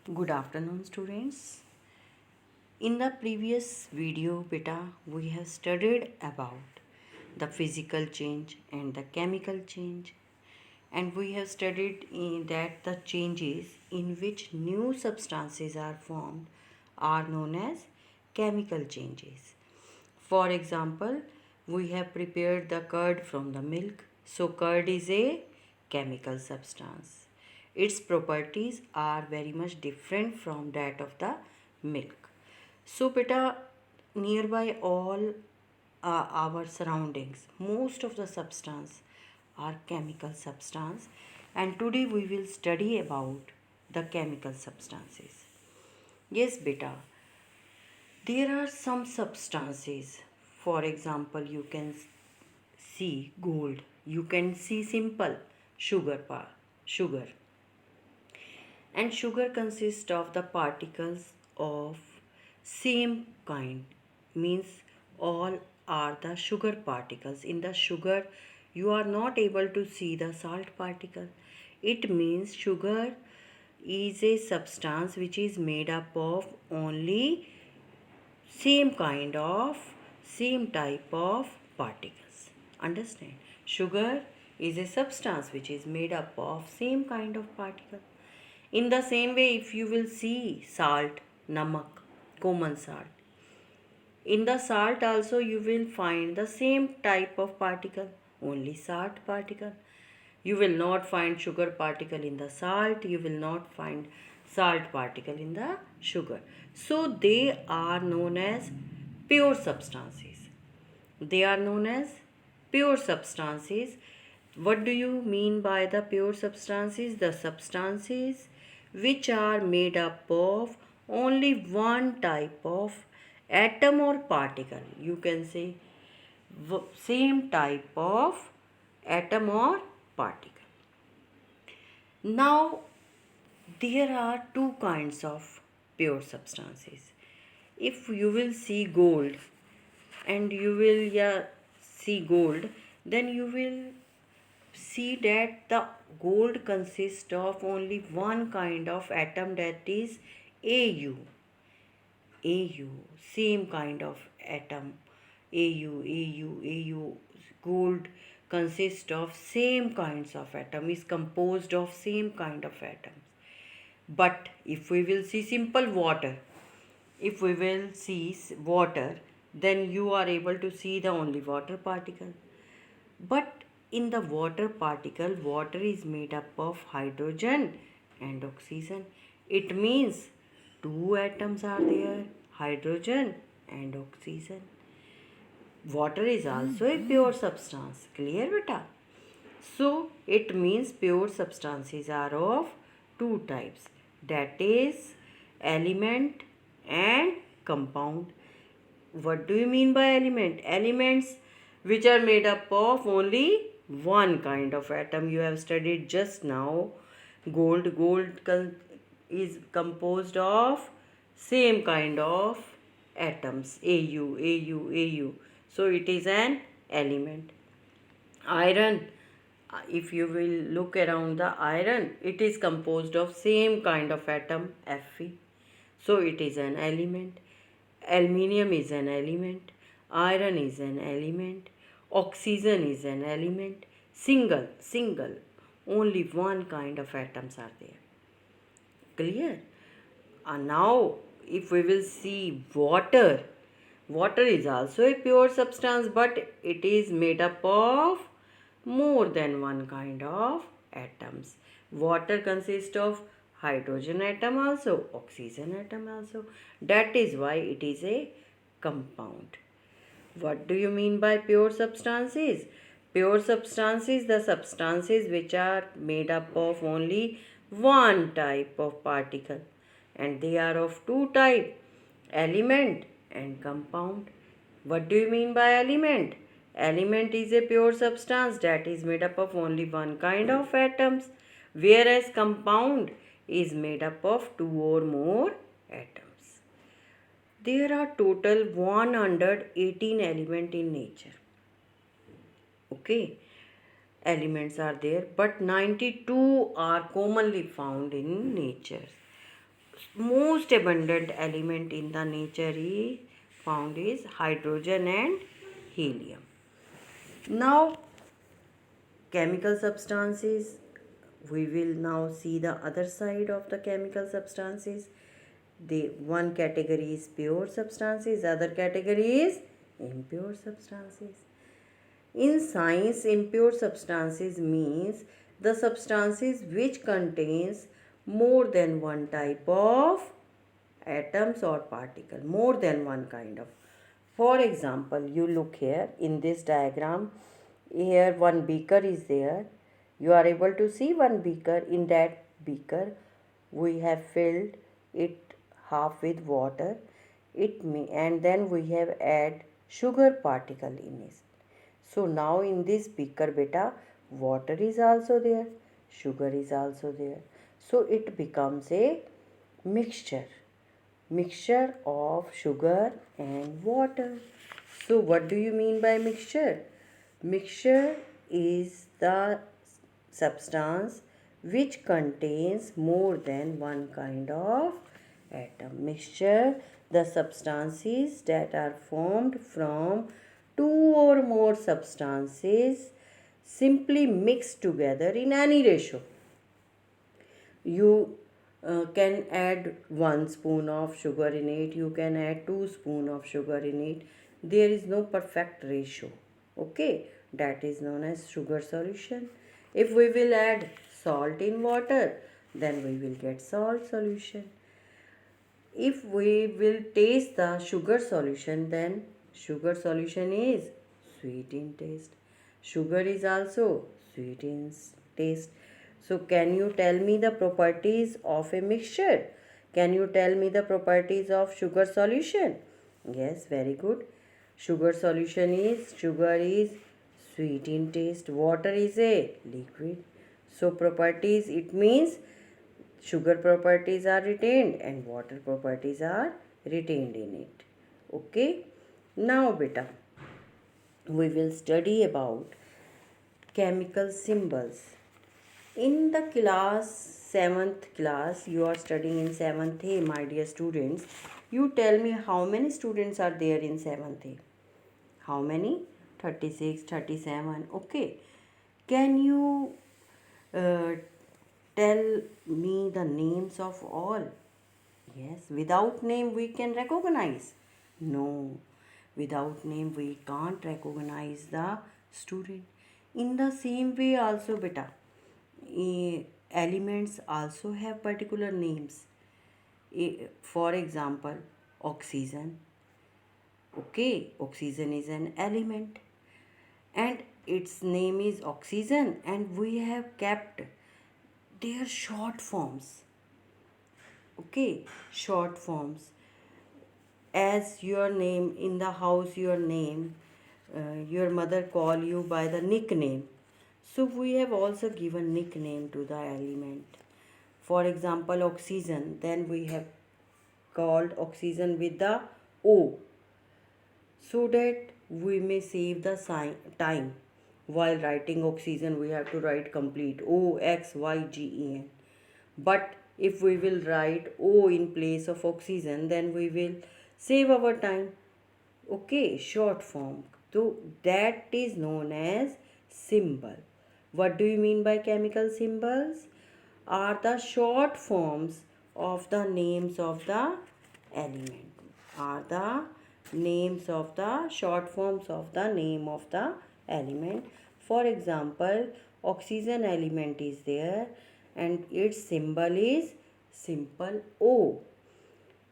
Good afternoon, students. In the previous video, beta, we have studied about the physical change and the chemical change, and we have studied that the changes in which new substances are formed are known as chemical changes. For example, we have prepared the curd from the milk. So, curd is a chemical substance. Its properties are very much different from that of the milk. So, beta, nearby all our surroundings, most of the substance are chemical substance, and today we will study about the chemical substances. Yes, beta, there are some substances. For example, you can see gold. You can see simple sugar. And sugar consists of the particles of same kind. Means all are the sugar particles. In the sugar, you are not able to see the salt particle. It means sugar is a substance which is made up of only same kind of same type of particles. Understand? Sugar is a substance which is made up of same kind of particle. In the same way, if you will see salt, namak, common salt, in the salt also you will find the same type of particle, only salt particle. You will not find sugar particle in the salt, you will not find salt particle in the sugar. So they are known as pure substances. They are known as pure substances. What do you mean by the pure substances? The substances which are made up of only one type of atom or particle. You can say same type of atom or particle. Now, there are two kinds of pure substances. If you will see gold and you will see gold, then you will see that the gold consists of only one kind of atom, that is Au. Au, same kind of atom. Au. Gold consists of same kinds of atom, is composed of same kind of atoms. But if we will see simple water, if we will see water, then you are able to see the only water particle. But in the water particle, water is made up of hydrogen and oxygen. It means two atoms are there, hydrogen and oxygen. Water is also a pure substance. Clear, beta? So it means pure substances are of two types, that is element and compound. What do you mean by element? Elements which are made up of only one kind of atom. You have studied just now gold. Is composed of same kind of atoms, Au. So it is an element. Iron, if you will look around the iron, it is composed of same kind of atom, Fe. So it is an element. Aluminium is an element. Iron is an element. Oxygen is an element. Single. Only one kind of atoms are there. Clear? And now, if we will see water, water is also a pure substance, but it is made up of more than one kind of atoms. Water consists of hydrogen atom also, oxygen atom also. That is why it is a compound. What do you mean by pure substances? Pure substances, the substances which are made up of only one type of particle, and they are of two type, element and compound. What do you mean by element? Element is a pure substance that is made up of only one kind of atoms, whereas compound is made up of two or more atoms. There are total 118 elements in nature. Okay, elements are there, but 92 are commonly found in nature. most abundant element in the nature is found is hydrogen and helium. Now, chemical substances, we will now see the other side of the chemical substances. The one category is pure substances, other category is impure substances. In science, impure substances means the substances which contains more than one type of atoms or particle, more than one kind of. For example, you look here in this diagram, here one beaker is there. You are able to see one beaker. In that beaker we have filled it half with water, and then we have add sugar particle in it. So now in this beaker beta, water is also there, sugar is also there. So it becomes a mixture, mixture of sugar and water. So what do you mean by mixture? Mixture is the substance which contains more than one kind of atom. Mixture, the substances that are formed from two or more substances simply mixed together in any ratio. You can add 1 spoon of sugar in it, you can add 2 spoon of sugar in it. There is no perfect ratio. Okay, that is known as sugar solution. If we will add salt in water, then we will get salt solution. If we will taste the sugar solution, then sugar solution is sweet in taste. Sugar is also sweet in taste. So can you tell me the properties of a mixture? Can you tell me the properties of sugar solution? Yes, very good. Sugar is sweet in taste. Water is a liquid. So properties, it means sugar properties are retained and water properties are retained in it. Okay. Now beta, we will study about chemical symbols. In the class 7th class, you are studying in 7th A, my dear students. You tell me how many students are there in 7th A? How many? 36, 37. Okay. Can you uh, tell me the names of all? Yes, without name we can recognize. No, without name we can't recognize the student. In the same way also beta, elements also have particular names. For example, oxygen. Okay, oxygen is an element and its name is oxygen, and we have kept their short forms. Okay, short forms. As your name in the house, your mother call you by the nickname. So we have also given nickname to the element. For example, oxygen, then we have called oxygen with the O, so that we may save the time. While writing oxygen, we have to write complete OXYGEN. But if we will write O in place of oxygen, then we will save our time. Okay, short form. So that is known as symbol. What do you mean by chemical symbols? Are the short forms of the names of the element. Are the names of the short forms of the name of the element. For example, oxygen element is there and its symbol is simple O.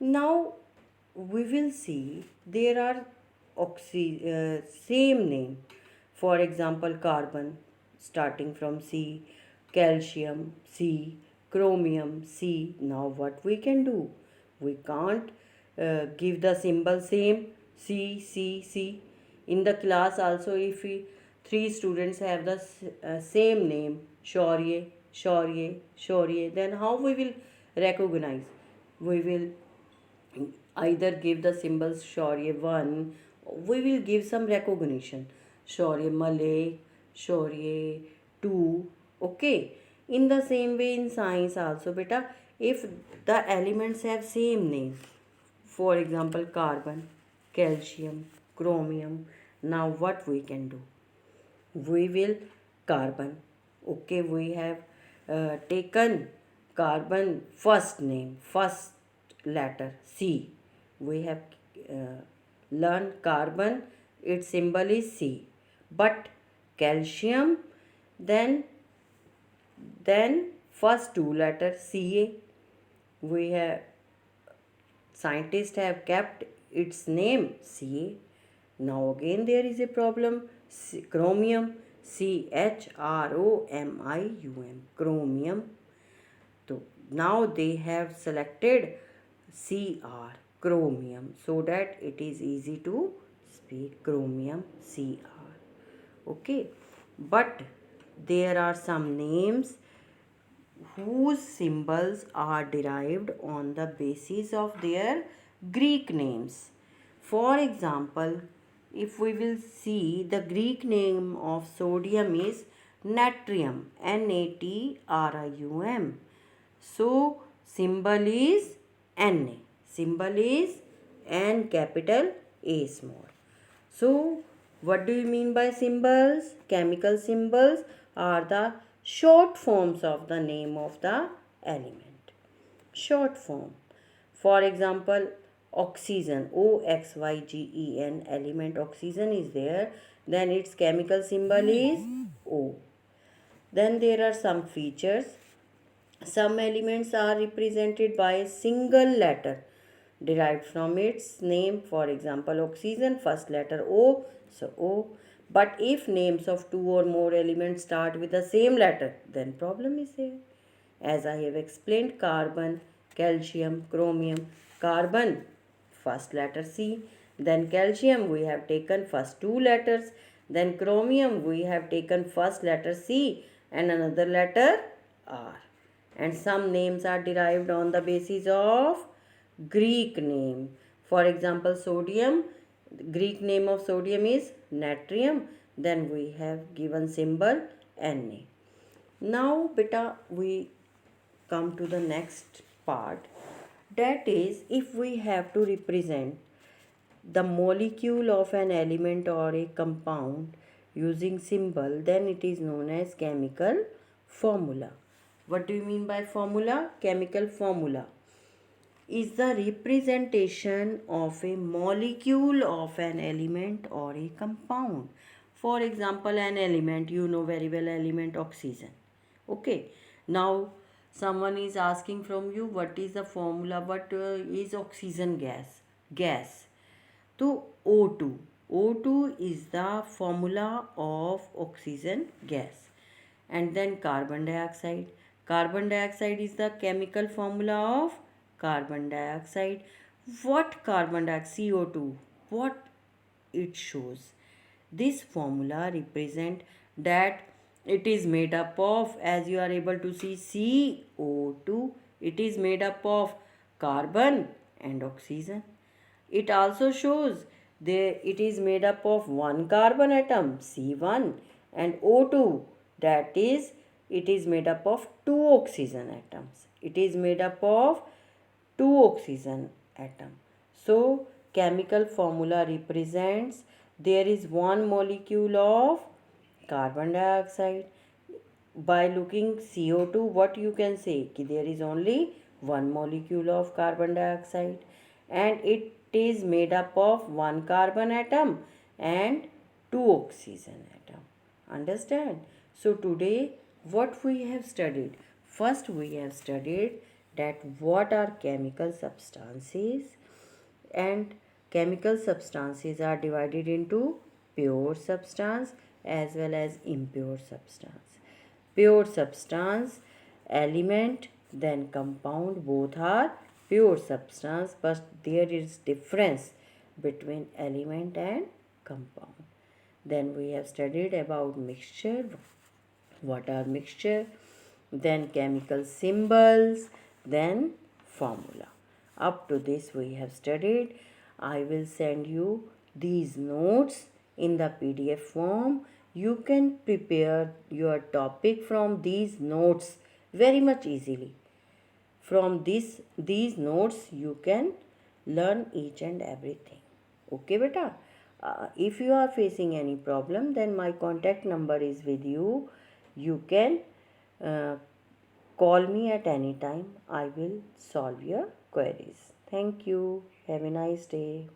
Now we will see there are same name. For example, carbon starting from C, calcium C, chromium C. Now what we can do? We can't give the symbol same C C C. In the class also, if three students have the same name, Shaurya, Shaurya, Shaurya, then how we will recognize? We will either give the symbols Shaurya 1, we will give some recognition. Shaurya Malik, Shaurya 2. Okay. In the same way in science also beta, if the elements have same name, for example carbon, calcium, chromium, now what we can do? We will carbon, okay, we have taken carbon first name, first letter C. We have learned carbon, its symbol is C. But calcium, then first two letters Ca. We have scientists have kept its name Ca. Now again there is a problem. Chromium, Chromium, chromium. So now they have selected Cr, chromium, so that it is easy to speak chromium, Cr. Okay, but there are some names whose symbols are derived on the basis of their Greek names. For example, if we will see, the Greek name of sodium is natrium, Natrium. So symbol is Na. Symbol is N capital A small. So what do you mean by symbols? Chemical symbols are the short forms of the name of the element. Short form. For example, oxygen, Oxygen, element oxygen is there, then its chemical symbol is O. Then there are some features. Some elements are represented by a single letter derived from its name. For example, oxygen, first letter O, so O. But if names of two or more elements start with the same letter, then problem is there. As I have explained, carbon, calcium, chromium. Carbon, first letter C. Then calcium, we have taken first two letters. Then chromium, we have taken first letter C and another letter R. And some names are derived on the basis of Greek name. For example, sodium, Greek name of sodium is natrium. Then we have given symbol Na. Now, beta, we come to the next part. That is, if we have to represent the molecule of an element or a compound using symbol, then it is known as chemical formula. What do you mean by formula? Chemical formula is the representation of a molecule of an element or a compound. For example, an element, you know very well, element oxygen. Okay, now someone is asking from you, what is the formula? What is oxygen gas? So O2. O2 is the formula of oxygen gas. And then carbon dioxide. Carbon dioxide is the chemical formula of carbon dioxide. What carbon dioxide? CO2. What it shows? This formula represent that it is made up of, as you are able to see, CO2. It is made up of carbon and oxygen. It also shows it is made up of one carbon atom, C1, and O2. That is, it is made up of two oxygen atoms. It is made up of two oxygen atom. So, chemical formula represents there is one molecule of carbon dioxide. By looking CO2, what you can say? Ki there is only one molecule of carbon dioxide and it is made up of one carbon atom and two oxygen atom. Understand? So today what we have studied? First we have studied that what are chemical substances, and chemical substances are divided into pure substance as well as impure substance. Pure substance, element, then compound, both are pure substance, but there is difference between element and compound. Then we have studied about mixture, what are mixture, then chemical symbols, then formula. Up to this we have studied. I will send you these notes in the PDF form. You can prepare your topic from these notes very much easily. From these notes you can learn each and everything. Okay beta. If you are facing any problem, then my contact number is with you. You can uh, call me at any time. I will solve your queries. Thank you. Have a nice day.